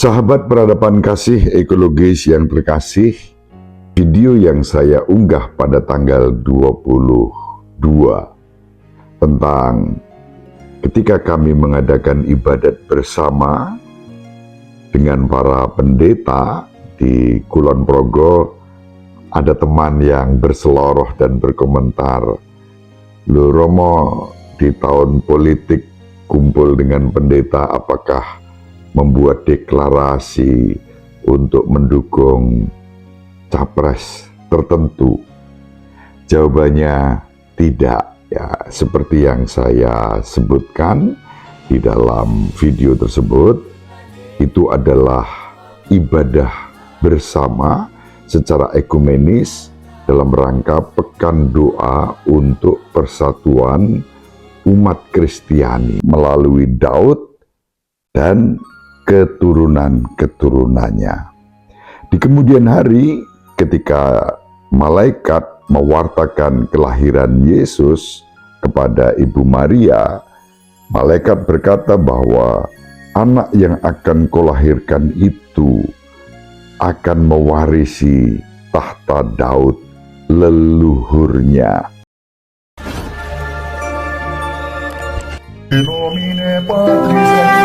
Sahabat peradaban kasih ekologis yang terkasih, video yang saya unggah pada tanggal 22 tentang ketika kami mengadakan ibadat bersama dengan para pendeta di Kulon Progo, ada teman yang berseloroh dan berkomentar, "Loh Romo, di tahun politik kumpul dengan pendeta, apakah membuat deklarasi untuk mendukung capres tertentu?" Jawabannya tidak, ya, seperti yang saya sebutkan di dalam video tersebut. Itu adalah ibadah bersama secara ekumenis dalam rangka pekan doa untuk persatuan umat Kristiani melalui Daud dan keturunan-keturunannya. Di kemudian hari, ketika malaikat mewartakan kelahiran Yesus kepada Ibu Maria, malaikat berkata bahwa anak yang akan kau lahirkan itu akan mewarisi tahta Daud leluhurnya. In nomine Patris et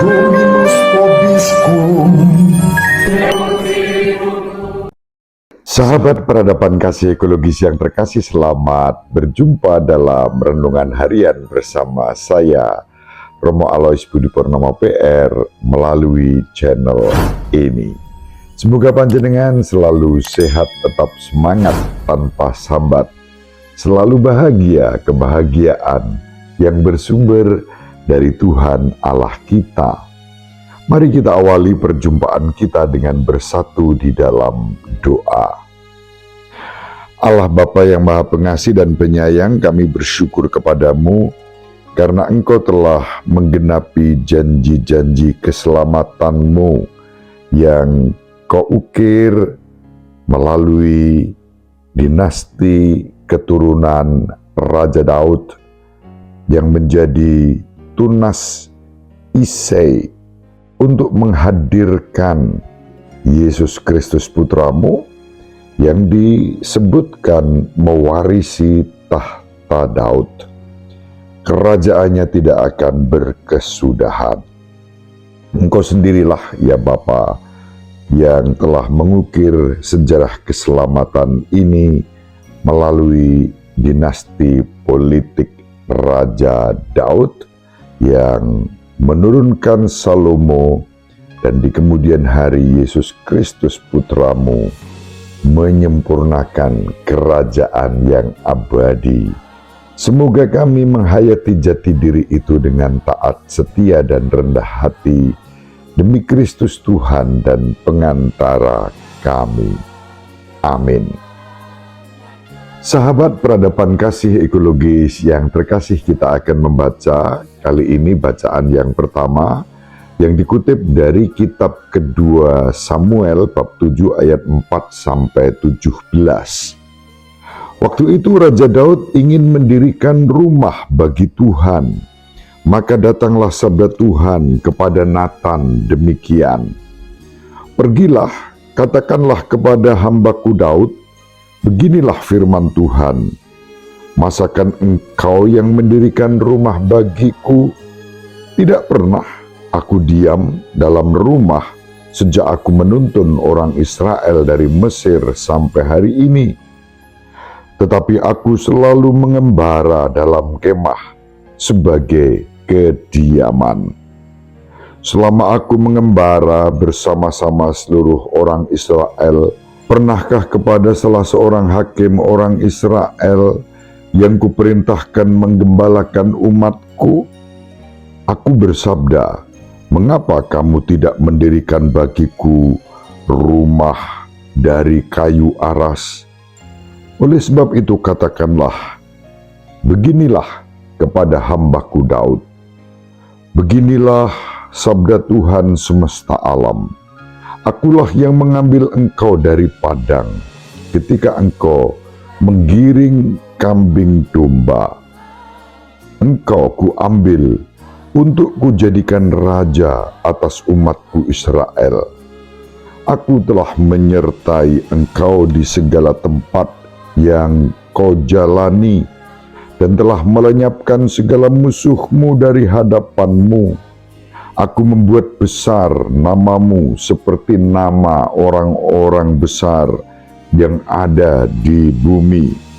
Dominus Vobiscum. Sahabat peradaban kasih ekologis yang terkasih, selamat berjumpa dalam renungan harian bersama saya, Romo Alois Budi Purnomo PR, melalui channel ini. Semoga panjenengan selalu sehat, tetap semangat tanpa sambat, selalu bahagia, kebahagiaan yang bersumber dari Tuhan Allah kita. Mari kita awali perjumpaan kita dengan bersatu di dalam doa. Allah Bapa yang Maha Pengasih dan Penyayang, kami bersyukur kepadamu karena Engkau telah menggenapi janji-janji keselamatanmu yang Kau ukir melalui dinasti keturunan Raja Daud yang menjadi tunas Isai untuk menghadirkan Yesus Kristus Putramu yang disebutkan mewarisi tahta Daud. Kerajaannya tidak akan berkesudahan. Engkau sendirilah ya Bapa yang telah mengukir sejarah keselamatan ini melalui dinasti politik Raja Daud yang menurunkan Salomo, dan di kemudian hari Yesus Kristus Putramu menyempurnakan kerajaan yang abadi. Semoga kami menghayati jati diri itu dengan taat, setia, dan rendah hati demi Kristus Tuhan dan pengantara kami. Amin. Sahabat peradaban kasih ekologis yang terkasih, kita akan membaca kali ini bacaan yang pertama yang dikutip dari kitab kedua Samuel bab 7 ayat 4-17. Waktu itu Raja Daud ingin mendirikan rumah bagi Tuhan. Maka datanglah sabda Tuhan kepada Natan demikian, "Pergilah, katakanlah kepada hambaku Daud, beginilah firman Tuhan, masakan engkau yang mendirikan rumah bagiku? Tidak pernah aku diam dalam rumah sejak aku menuntun orang Israel dari Mesir sampai hari ini. Tetapi aku selalu mengembara dalam kemah sebagai kediaman. Selama aku mengembara bersama-sama seluruh orang Israel, pernahkah kepada salah seorang hakim orang Israel yang kuperintahkan menggembalakan umatku? Aku bersabda, mengapa kamu tidak mendirikan bagiku rumah dari kayu aras? Oleh sebab itu katakanlah, beginilah kepada hambaku Daud, beginilah sabda Tuhan semesta alam, akulah yang mengambil engkau dari padang ketika engkau menggiring kambing domba Engkau kuambil untuk kujadikan raja atas umatku Israel. Aku telah menyertai engkau di segala tempat yang kau jalani, dan telah melenyapkan segala musuhmu dari hadapanmu. Aku membuat besar namamu seperti nama orang-orang besar yang ada di bumi.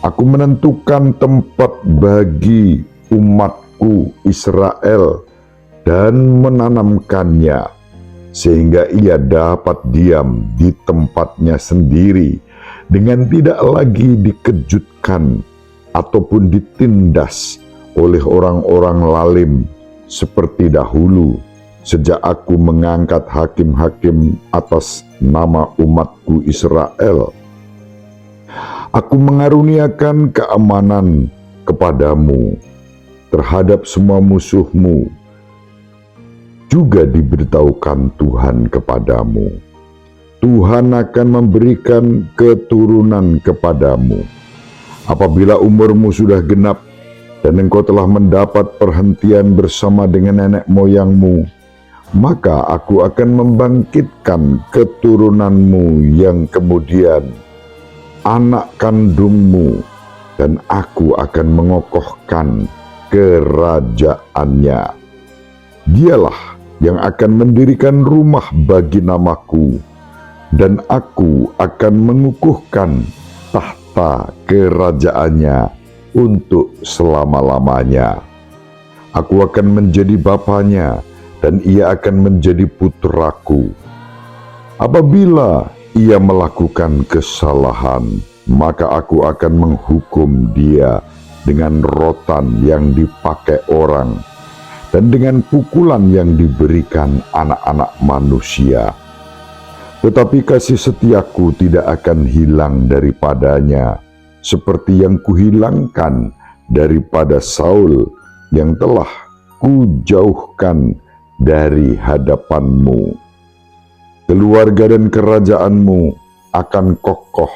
Aku menentukan tempat bagi umatku Israel dan menanamkannya, sehingga ia dapat diam di tempatnya sendiri dengan tidak lagi dikejutkan ataupun ditindas oleh orang-orang lalim seperti dahulu, sejak aku mengangkat hakim-hakim atas nama umatku Israel. Aku mengaruniakan keamanan kepadamu terhadap semua musuhmu. Juga diberitahukan Tuhan kepadamu. Tuhan akan memberikan keturunan kepadamu. Apabila umurmu sudah genap dan engkau telah mendapat perhentian bersama dengan nenek moyangmu, maka aku akan membangkitkan keturunanmu yang kemudian anak kandungmu, dan aku akan mengokohkan kerajaannya. Dialah yang akan mendirikan rumah bagi namaku, dan aku akan mengukuhkan tahta kerajaannya untuk selama-lamanya. Aku akan menjadi bapanya, dan ia akan menjadi putraku. Apabila ia melakukan kesalahan, maka aku akan menghukum dia dengan rotan yang dipakai orang dan dengan pukulan yang diberikan anak-anak manusia. Tetapi kasih setiaku tidak akan hilang daripadanya, seperti yang kuhilangkan daripada Saul yang telah kujauhkan dari hadapanmu. Keluarga dan kerajaanmu akan kokoh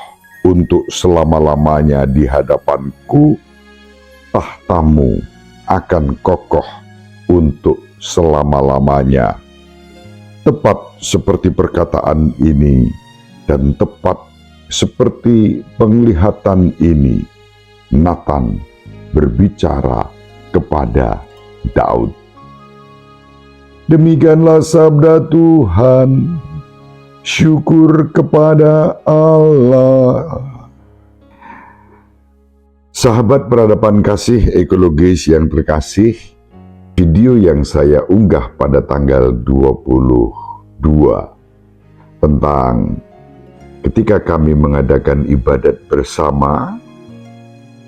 untuk selama-lamanya di hadapanku, tahtamu akan kokoh untuk selama-lamanya. Tepat seperti perkataan ini dan tepat seperti penglihatan ini, Nathan berbicara kepada Daud. Demikianlah sabda Tuhan. Syukur kepada Allah. Sahabat peradaban kasih ekologis yang terkasih, video yang saya unggah pada tanggal 22 tentang ketika kami mengadakan ibadat bersama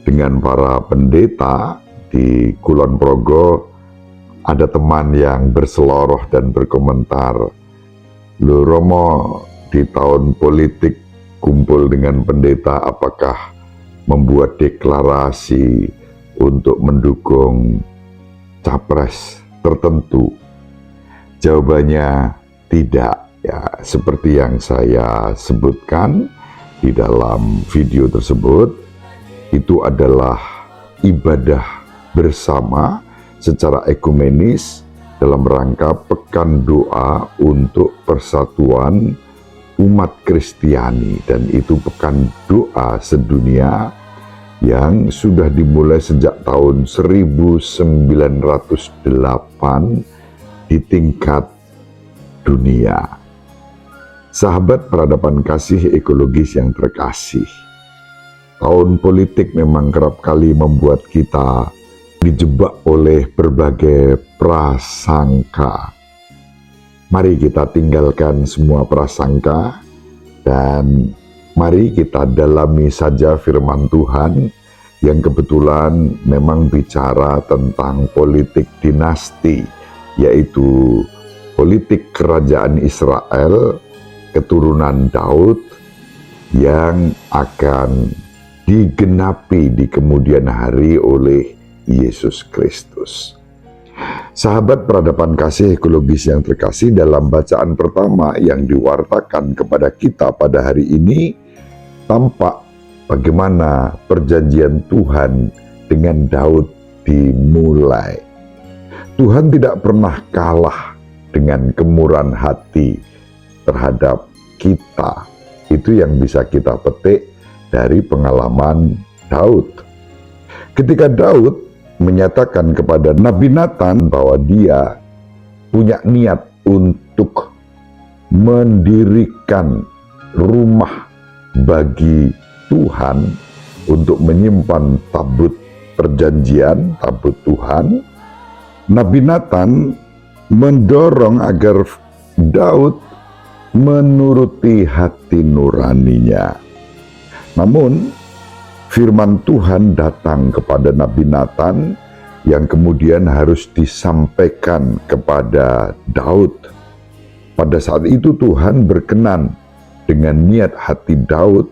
dengan para pendeta di Kulon Progo, ada teman yang berseloroh dan berkomentar, "Loh Romo, di tahun politik kumpul dengan pendeta, apakah membuat deklarasi untuk mendukung capres tertentu?" Jawabannya tidak, ya, seperti yang saya sebutkan di dalam video tersebut. Itu adalah ibadah bersama secara ekumenis dalam rangka pekan doa untuk persatuan umat Kristiani, dan itu pekan doa sedunia yang sudah dimulai sejak tahun 1908 di tingkat dunia. Sahabat peradaban kasih ekologis yang terkasih, tahun politik memang kerap kali membuat kita dijebak oleh berbagai prasangka. Mari kita tinggalkan semua prasangka dan mari kita dalami saja firman Tuhan yang kebetulan memang bicara tentang politik dinasti, yaitu politik kerajaan Israel keturunan Daud yang akan digenapi di kemudian hari oleh Yesus Kristus. Sahabat peradaban kasih ekologis yang terkasih, dalam bacaan pertama yang diwartakan kepada kita pada hari ini, tampak bagaimana perjanjian Tuhan dengan Daud dimulai. Tuhan tidak pernah kalah dengan kemurahan hati terhadap kita. Itu yang bisa kita petik dari pengalaman Daud. Ketika Daud menyatakan kepada Nabi Nathan bahwa dia punya niat untuk mendirikan rumah bagi Tuhan, untuk menyimpan tabut perjanjian, tabut Tuhan, Nabi Nathan mendorong agar Daud menuruti hati nuraninya. Namun firman Tuhan datang kepada Nabi Nathan yang kemudian harus disampaikan kepada Daud. Pada saat itu Tuhan berkenan dengan niat hati Daud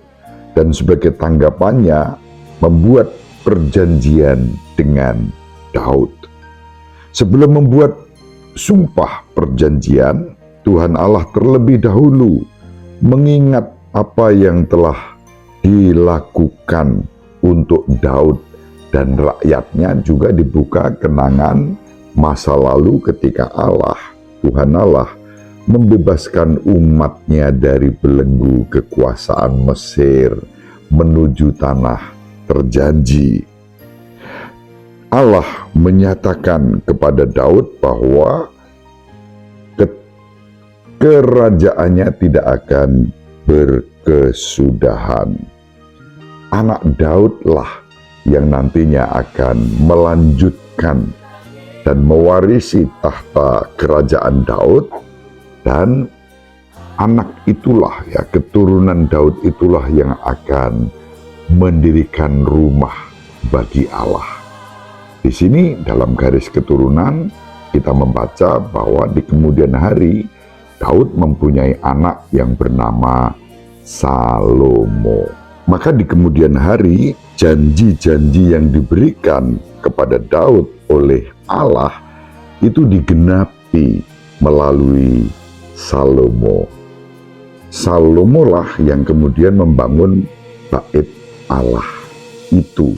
dan sebagai tanggapannya membuat perjanjian dengan Daud. Sebelum membuat sumpah perjanjian, Tuhan Allah terlebih dahulu mengingat apa yang telah dilakukan untuk Daud dan rakyatnya, juga dibuka kenangan masa lalu ketika Tuhan Allah membebaskan umatnya dari belenggu kekuasaan Mesir menuju tanah terjanji. Allah menyatakan kepada Daud bahwa kerajaannya tidak akan berkesudahan. Anak Daudlah yang nantinya akan melanjutkan dan mewarisi tahta kerajaan Daud, dan anak itulah, ya, keturunan Daud itulah yang akan mendirikan rumah bagi Allah. Di sini dalam garis keturunan kita membaca bahwa di kemudian hari Daud mempunyai anak yang bernama Salomo. Maka di kemudian hari janji-janji yang diberikan kepada Daud oleh Allah itu digenapi melalui Salomo. Salomolah yang kemudian membangun bait Allah itu.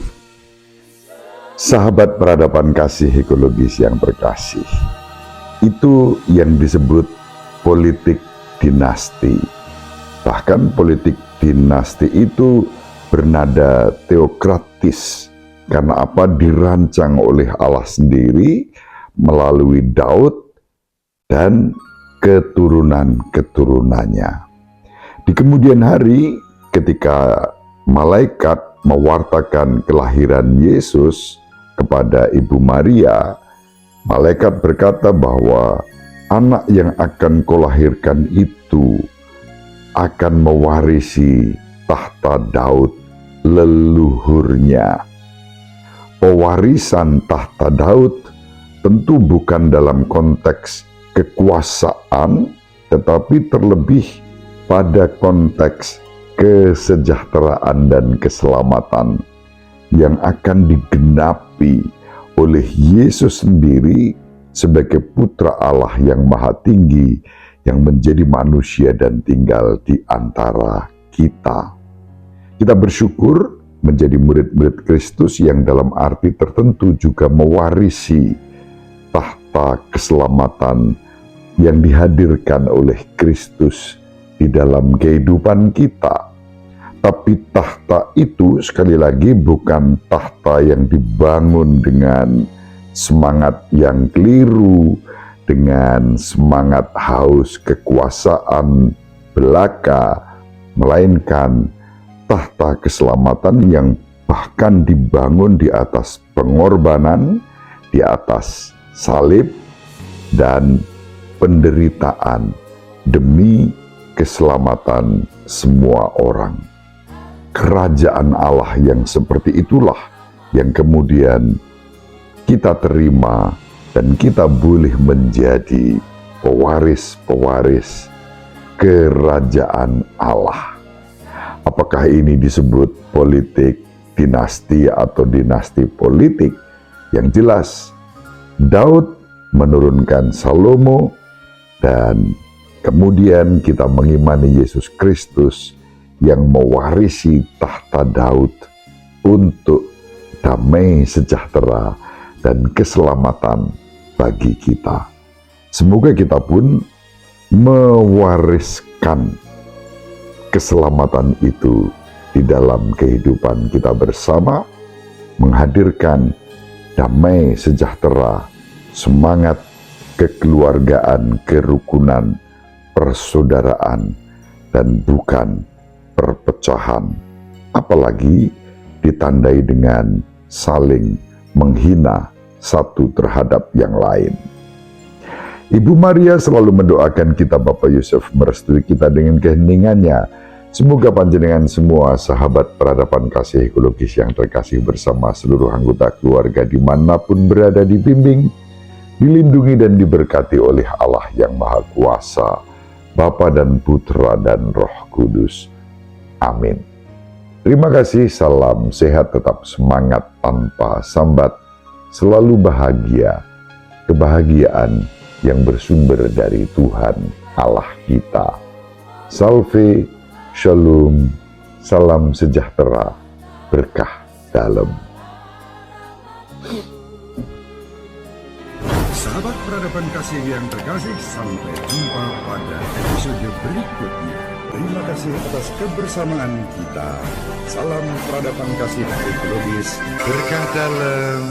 Sahabat peradaban kasih ekologis yang berkasih, itu yang disebut politik dinasti. Bahkan politik dinasti itu bernada teokratis. Karena apa? Dirancang oleh Allah sendiri melalui Daud dan keturunan-keturunannya. Di kemudian hari ketika malaikat mewartakan kelahiran Yesus kepada Ibu Maria, malaikat berkata bahwa anak yang akan kau lahirkan itu akan mewarisi tahta Daud leluhurnya. Pewarisan tahta Daud tentu bukan dalam konteks kekuasaan, tetapi terlebih pada konteks kesejahteraan dan keselamatan yang akan digenapi oleh Yesus sendiri sebagai putra Allah yang maha tinggi, yang menjadi manusia dan tinggal di antara kita. Kita bersyukur menjadi murid-murid Kristus yang dalam arti tertentu juga mewarisi tahta keselamatan yang dihadirkan oleh Kristus di dalam kehidupan kita. Tapi tahta itu sekali lagi bukan tahta yang dibangun dengan semangat yang keliru, dengan semangat haus kekuasaan belaka, melainkan tahta keselamatan yang bahkan dibangun di atas pengorbanan, di atas salib dan penderitaan demi keselamatan semua orang. Kerajaan Allah yang seperti itulah yang kemudian kita terima dan kita boleh menjadi pewaris-pewaris kerajaan Allah. Apakah ini disebut politik dinasti atau dinasti politik? Yang jelas, Daud menurunkan Salomo, dan kemudian kita mengimani Yesus Kristus yang mewarisi tahta Daud untuk damai sejahtera dan keselamatan bagi kita. Semoga kita pun mewariskan keselamatan itu di dalam kehidupan kita bersama, menghadirkan damai sejahtera, semangat kekeluargaan, kerukunan, persaudaraan, dan bukan perpecahan, apalagi ditandai dengan saling menghina satu terhadap yang lain. Ibu Maria selalu mendoakan kita, Bapak Yusuf merestui kita dengan keheningannya. Semoga panjenengan semua sahabat peradaban kasih ekologis yang terkasih bersama seluruh anggota keluarga dimanapun berada dibimbing, dilindungi dan diberkati oleh Allah yang Maha Kuasa, Bapa dan Putra dan Roh Kudus. Amin. Terima kasih, salam sehat, tetap semangat tanpa sambat, selalu bahagia, kebahagiaan yang bersumber dari Tuhan Allah kita. Salve, shalom, salam sejahtera, berkah dalam. Sahabat peradaban kasih yang terkasih, sampai jumpa pada episode berikutnya. Terima kasih atas kebersamaan kita. Salam peradaban kasih ekologis, berkah dalam.